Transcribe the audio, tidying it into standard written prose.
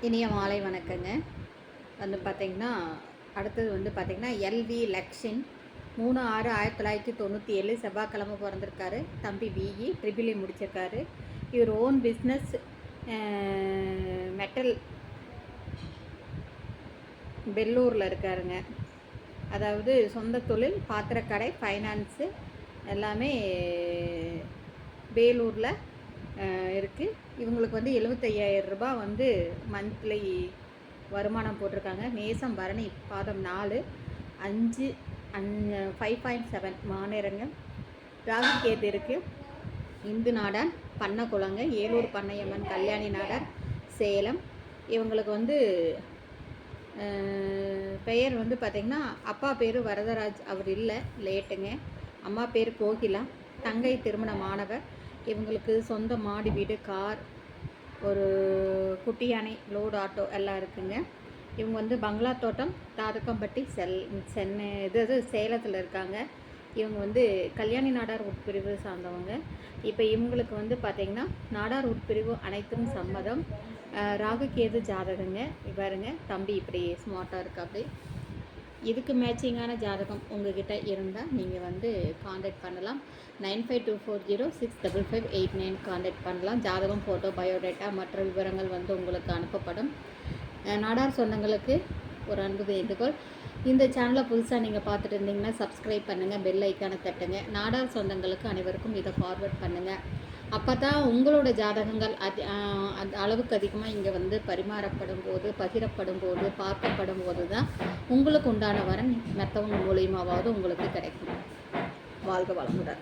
இனிய மாலை வணக்கங்க. வந்து பார்த்திங்கன்னா அடுத்தது வந்து பார்த்திங்கன்னா எல்வி லக்ஷின் 3/6/1997 செவ்வாய்க்கிழமை பிறந்திருக்காரு. தம்பி பிஇ ட்ரிபிள்இ முடிச்சிருக்காரு. இவர் ஓன் பிஸ்னஸ் மெட்டல் பெல்லூரில் இருக்காருங்க. அதாவது சொந்த தொழில் பாத்திரக்கடை, ஃபைனான்ஸு எல்லாமே வேலூரில் இருக்குது. இவங்களுக்கு வந்து 75,000 ரூபாய் வந்து மந்த்லி வருமானம் போட்டிருக்காங்க. மேசம் பரணி பாதம் 4 5 5.7 மாநேரங்க. ராகு கேது இருக்குது. இந்து நாடார் பண்ணக்குளங்க, ஏலூர் பண்ணையம்மன், கல்யாணி நாடார், சேலம். இவங்களுக்கு வந்து பெயர் வந்து பார்த்திங்கன்னா அப்பா பேர் வரதராஜ், அவர் இல்லை, லேட்டுங்க. அம்மா பேர் கோகிலா. தங்கை திருமண மாணவர். இவங்களுக்கு சொந்த மாடி வீடு, கார், ஒரு குட்டி யானை, லோடு ஆட்டோ எல்லாம் இருக்குங்க. இவங்க வந்து பங்களா தோட்டம், தாதக்கம்பட்டி, சென்னை சேலத்தில் இருக்காங்க. இவங்க வந்து கல்யாணி நாடார் உட்பிரிவு சார்ந்தவங்க. இப்போ இவங்களுக்கு வந்து பார்த்திங்கன்னா நாடார் உட்பிரிவு அனைத்தும் சம்மதம். ராகு கேது ஜாதகங்க. இவருங்க தம்பி இப்படி ஸ்மார்ட்டாக இருக்கா. அப்படி இதுக்கு மேட்சிங்கான ஜாதகம் உங்ககிட்ட இருந்தால் நீங்கள் வந்து காண்டாக்ட் பண்ணலாம். 9524065589 காண்டாக்ட் பண்ணலாம். ஜாதகம், ஃபோட்டோ, பயோடேட்டா மற்ற விவரங்கள் வந்து உங்களுக்கு அனுப்பப்படும். நாடார் சொந்தங்களுக்கு ஒரு அன்பு வேண்டுகோள். இந்த சேனலை புதுசாக நீங்கள் பார்த்துட்டு இருந்தீங்கன்னா சப்ஸ்கிரைப் பண்ணுங்கள், பெல் ஐக்கானை தட்டுங்க. நாடார் சொந்தங்களுக்கு அனைவருக்கும் இதை ஃபார்வர்ட் பண்ணுங்கள். அப்போ தான் உங்களோட ஜாதகங்கள் அளவுக்கு அதிகமாக இங்கே வந்து பரிமாறப்படும் போது, பகிரப்படும் போது, பார்க்கப்படும் போது தான் உங்களுக்கு உண்டான வரன் மற்றவங்க மூலியமாவது உங்களுக்கு கிடைக்கும். வாழ்க வளமுடன்.